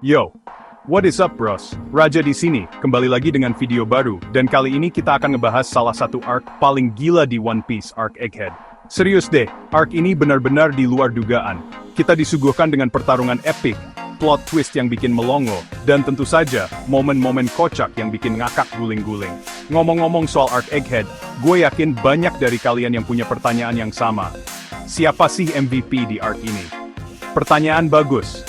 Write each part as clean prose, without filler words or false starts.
Yo, what is up bros? Raja di sini, kembali lagi dengan video baru, dan kali ini kita akan ngebahas salah satu arc paling gila di One Piece, arc Egghead. Serius deh, arc ini benar-benar di luar dugaan. Kita disuguhkan dengan pertarungan epik, plot twist yang bikin melongo, dan tentu saja, momen-momen kocak yang bikin ngakak guling-guling. Ngomong-ngomong soal arc Egghead, gue yakin banyak dari kalian yang punya pertanyaan yang sama. Siapa sih MVP di arc ini? Pertanyaan bagus.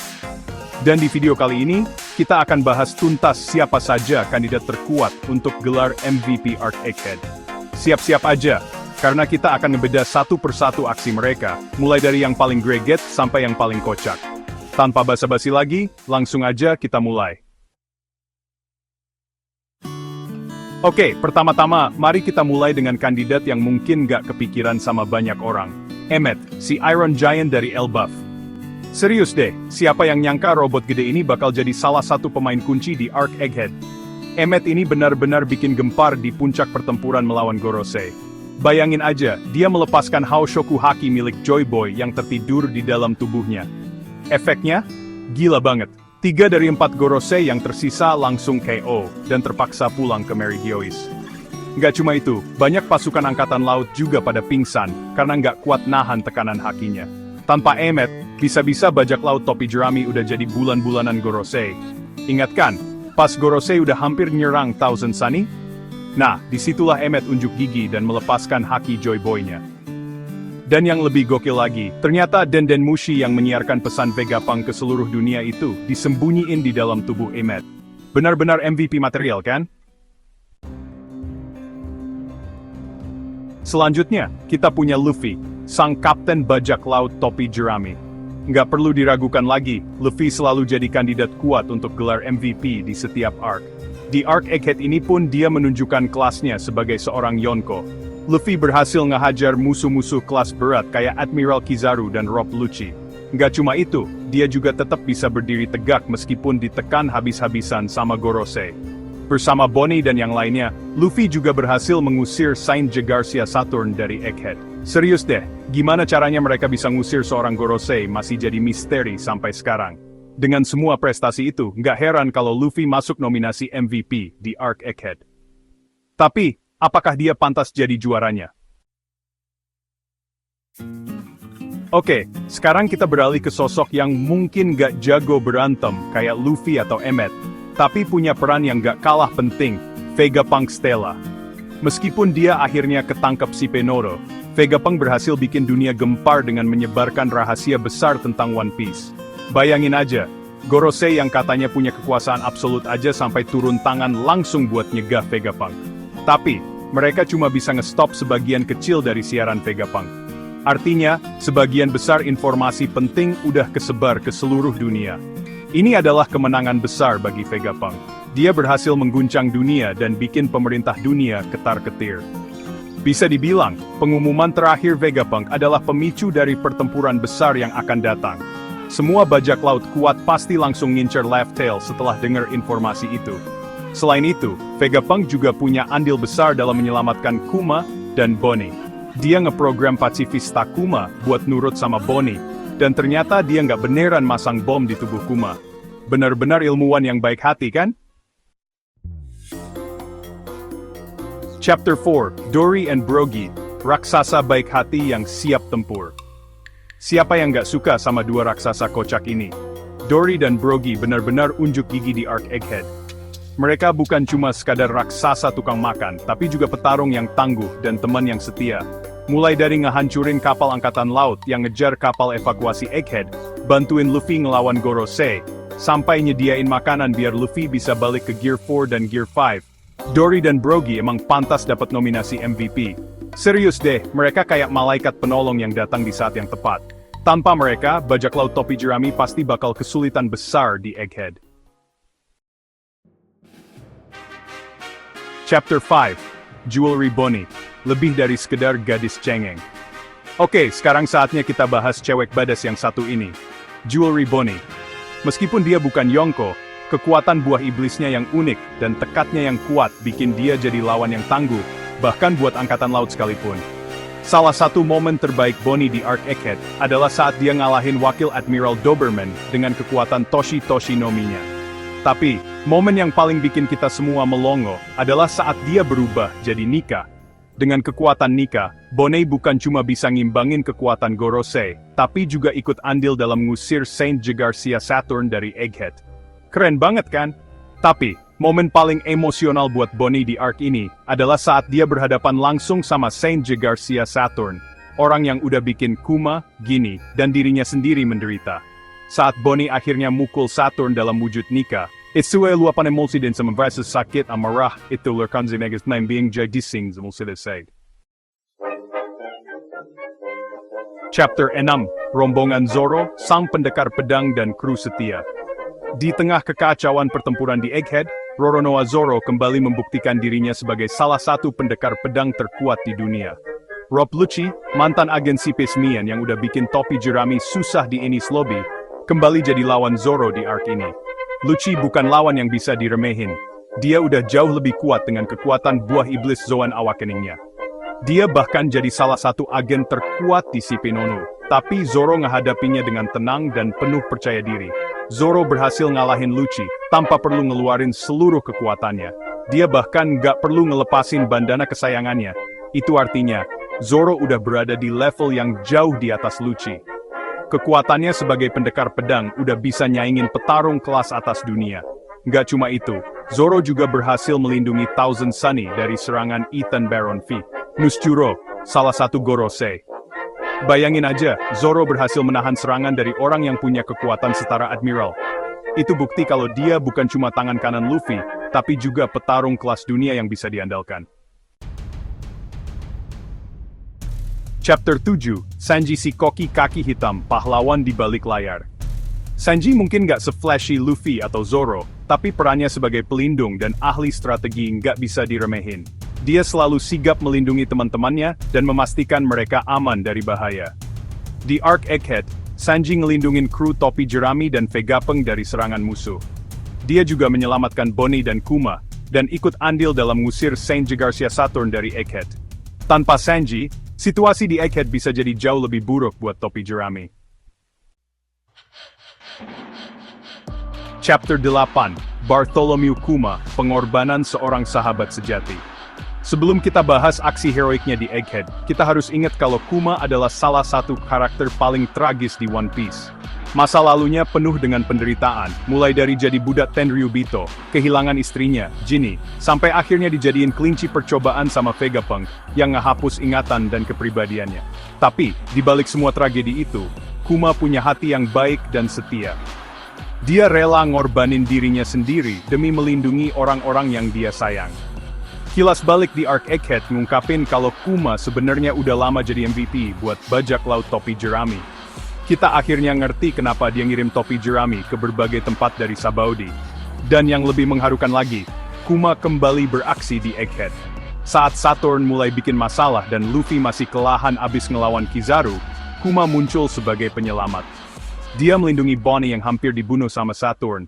Dan di video kali ini, kita akan bahas tuntas siapa saja kandidat terkuat untuk gelar MVP Arc Egghead. Siap-siap aja, karena kita akan ngebeda satu persatu aksi mereka, mulai dari yang paling greget sampai yang paling kocak. Tanpa basa-basi lagi, langsung aja kita mulai. Oke, pertama-tama, mari kita mulai dengan kandidat yang mungkin gak kepikiran sama banyak orang. Emmet, si Iron Giant dari Elbaf. Serius deh, siapa yang nyangka robot gede ini bakal jadi salah satu pemain kunci di arc Egghead? Emmet ini benar-benar bikin gempar di puncak pertempuran melawan Gorosei. Bayangin aja, dia melepaskan Haoshoku Haki milik Joy Boy yang tertidur di dalam tubuhnya. Efeknya? Gila banget. 3 dari 4 Gorosei yang tersisa langsung KO, dan terpaksa pulang ke Mary Geoise. Nggak cuma itu, banyak pasukan angkatan laut juga pada pingsan, karena nggak kuat nahan tekanan hakinya. Tanpa Emmet, bisa-bisa bajak laut topi jerami udah jadi bulan-bulanan Gorosei. Ingat kan, pas Gorosei udah hampir nyerang Thousand Sunny? Nah, disitulah Emmet unjuk gigi dan melepaskan haki Joy Boy-nya. Dan yang lebih gokil lagi, ternyata Denden Mushi yang menyiarkan pesan Vegapunk ke seluruh dunia itu disembunyiin di dalam tubuh Emmet. Benar-benar MVP material kan? Selanjutnya, kita punya Luffy, sang kapten bajak laut topi jerami. Nggak perlu diragukan lagi, Luffy selalu jadi kandidat kuat untuk gelar MVP di setiap arc. Di arc Egghead ini pun dia menunjukkan kelasnya sebagai seorang Yonko. Luffy berhasil ngehajar musuh-musuh kelas berat kayak Admiral Kizaru dan Rob Lucci. Nggak cuma itu, dia juga tetap bisa berdiri tegak meskipun ditekan habis-habisan sama Gorosei. Bersama Bonnie dan yang lainnya, Luffy juga berhasil mengusir Saint Jagarcia Saturn dari Egghead. Serius deh, gimana caranya mereka bisa ngusir seorang Gorosei masih jadi misteri sampai sekarang. Dengan semua prestasi itu, nggak heran kalau Luffy masuk nominasi MVP di arc Egghead. Tapi, apakah dia pantas jadi juaranya? Oke, sekarang kita beralih ke sosok yang mungkin nggak jago berantem kayak Luffy atau Emmet, tapi punya peran yang gak kalah penting, Vegapunk Stella. Meskipun dia akhirnya ketangkep si Penoro, Vegapunk berhasil bikin dunia gempar dengan menyebarkan rahasia besar tentang One Piece. Bayangin aja, Gorosei yang katanya punya kekuasaan absolut aja sampai turun tangan langsung buat nyegah Vegapunk. Tapi, mereka cuma bisa ngestop sebagian kecil dari siaran Vegapunk. Artinya, sebagian besar informasi penting udah kesebar ke seluruh dunia. Ini adalah kemenangan besar bagi Vegapunk. Dia berhasil mengguncang dunia dan bikin pemerintah dunia ketar-ketir. Bisa dibilang, pengumuman terakhir Vegapunk adalah pemicu dari pertempuran besar yang akan datang. Semua bajak laut kuat pasti langsung ngincer Laugh Tale setelah dengar informasi itu. Selain itu, Vegapunk juga punya andil besar dalam menyelamatkan Kuma dan Bonnie. Dia ngeprogram Pacifista Kuma buat nurut sama Bonnie. Dan ternyata dia nggak beneran masang bom di tubuh Kuma. Benar-benar ilmuwan yang baik hati kan? Chapter 4, Dory and Brogy, raksasa baik hati yang siap tempur. Siapa yang nggak suka sama dua raksasa kocak ini? Dory dan Brogy benar-benar unjuk gigi di arc Egghead. Mereka bukan cuma sekadar raksasa tukang makan, tapi juga petarung yang tangguh dan teman yang setia. Mulai dari ngehancurin kapal angkatan laut yang ngejar kapal evakuasi Egghead, bantuin Luffy ngelawan Gorosei, sampai nyediain makanan biar Luffy bisa balik ke Gear 4 dan Gear 5. Dory dan Brogy emang pantas dapat nominasi MVP. Serius deh, mereka kayak malaikat penolong yang datang di saat yang tepat. Tanpa mereka, bajak laut topi jerami pasti bakal kesulitan besar di Egghead. Chapter 5, Jewelry Bonnie. Lebih dari sekedar gadis cengeng. Oke, sekarang saatnya kita bahas cewek badas yang satu ini. Jewelry Bonnie. Meskipun dia bukan Yonko, kekuatan buah iblisnya yang unik dan tekadnya yang kuat bikin dia jadi lawan yang tangguh, bahkan buat angkatan laut sekalipun. Salah satu momen terbaik Bonnie di Arc Egghead adalah saat dia ngalahin Wakil Admiral Doberman dengan kekuatan Toshi Toshi no Mi-nya. Tapi, momen yang paling bikin kita semua melongo adalah saat dia berubah jadi Nika. Dengan kekuatan Nika, Bonnie bukan cuma bisa ngimbangin kekuatan Gorosei, tapi juga ikut andil dalam ngusir Saint Jagarcia Saturn dari Egghead. Keren banget kan? Tapi, momen paling emosional buat Bonnie di arc ini adalah saat dia berhadapan langsung sama Saint Jagarcia Saturn, orang yang udah bikin Kuma, Ginny, dan dirinya sendiri menderita. Saat Bonnie akhirnya mukul Saturn dalam wujud Nika, isuwe luapan emosi dan merasa sakit amarah itu lurkan zinegas being jadi sing selesai. Chapter 6, Rombongan Zoro, Sang Pendekar Pedang dan Kru Setia. Di tengah kekacauan pertempuran di Egghead, Roronoa Zoro kembali membuktikan dirinya sebagai salah satu pendekar pedang terkuat di dunia. Rob Lucci, mantan agen Sipis Mian yang udah bikin topi jerami susah di Enies Lobby, kembali jadi lawan Zoro di arc ini. Lucci bukan lawan yang bisa diremehin. Dia udah jauh lebih kuat dengan kekuatan buah iblis Zoan Awakeningnya. Dia bahkan jadi salah satu agen terkuat di Sipinono. Tapi Zoro ngehadapinya dengan tenang dan penuh percaya diri. Zoro berhasil ngalahin Lucci, tanpa perlu ngeluarin seluruh kekuatannya. Dia bahkan gak perlu ngelepasin bandana kesayangannya. Itu artinya, Zoro udah berada di level yang jauh di atas Lucci. Kekuatannya sebagai pendekar pedang udah bisa nyaingin petarung kelas atas dunia. Gak cuma itu, Zoro juga berhasil melindungi Thousand Sunny dari serangan Ethan Baron V. Nuschuro, salah satu Gorosei. Bayangin aja, Zoro berhasil menahan serangan dari orang yang punya kekuatan setara Admiral. Itu bukti kalau dia bukan cuma tangan kanan Luffy, tapi juga petarung kelas dunia yang bisa diandalkan. Chapter 7, Sanji si koki kaki hitam, pahlawan di balik layar. Sanji mungkin gak se-flashy Luffy atau Zoro, tapi perannya sebagai pelindung dan ahli strategi nggak bisa diremehin. Dia selalu sigap melindungi teman-temannya dan memastikan mereka aman dari bahaya. Di Arc Egghead, Sanji ngelindungin kru topi jerami dan Vegapunk dari serangan musuh. Dia juga menyelamatkan Bonnie dan Kuma, dan ikut andil dalam ngusir Saint Jagarcia Saturn dari Egghead. Tanpa Sanji, situasi di Egghead bisa jadi jauh lebih buruk buat topi jerami. Chapter 8, Bartholomew Kuma, Pengorbanan Seorang Sahabat Sejati. Sebelum kita bahas aksi heroiknya di Egghead, kita harus ingat kalau Kuma adalah salah satu karakter paling tragis di One Piece. Masa lalunya penuh dengan penderitaan, mulai dari jadi budak Tenryubito, kehilangan istrinya, Ginny, sampai akhirnya dijadiin kelinci percobaan sama Vegapunk, yang ngehapus ingatan dan kepribadiannya. Tapi, di balik semua tragedi itu, Kuma punya hati yang baik dan setia. Dia rela ngorbanin dirinya sendiri demi melindungi orang-orang yang dia sayang. Kilas balik di Arc Egghead ngungkapin kalau Kuma sebenarnya udah lama jadi MVP buat bajak laut topi jerami. Kita akhirnya ngerti kenapa dia ngirim topi jerami ke berbagai tempat dari Sabaody. Dan yang lebih mengharukan lagi, Kuma kembali beraksi di Egghead. Saat Saturn mulai bikin masalah dan Luffy masih kelelahan abis ngelawan Kizaru, Kuma muncul sebagai penyelamat. Dia melindungi Bonnie yang hampir dibunuh sama Saturn.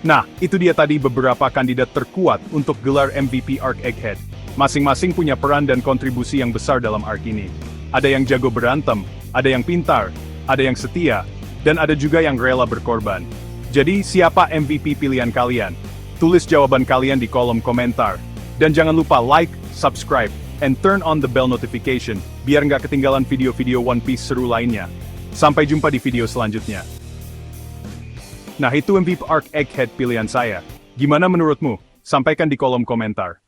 Nah, itu dia tadi beberapa kandidat terkuat untuk gelar MVP Arc Egghead. Masing-masing punya peran dan kontribusi yang besar dalam arc ini. Ada yang jago berantem, ada yang pintar, ada yang setia, dan ada juga yang rela berkorban. Jadi, siapa MVP pilihan kalian? Tulis jawaban kalian di kolom komentar. Dan jangan lupa like, subscribe, and turn on the bell notification, biar nggak ketinggalan video-video One Piece seru lainnya. Sampai jumpa di video selanjutnya. Nah itu MVP Arc Egghead pilihan saya. Gimana menurutmu? Sampaikan di kolom komentar.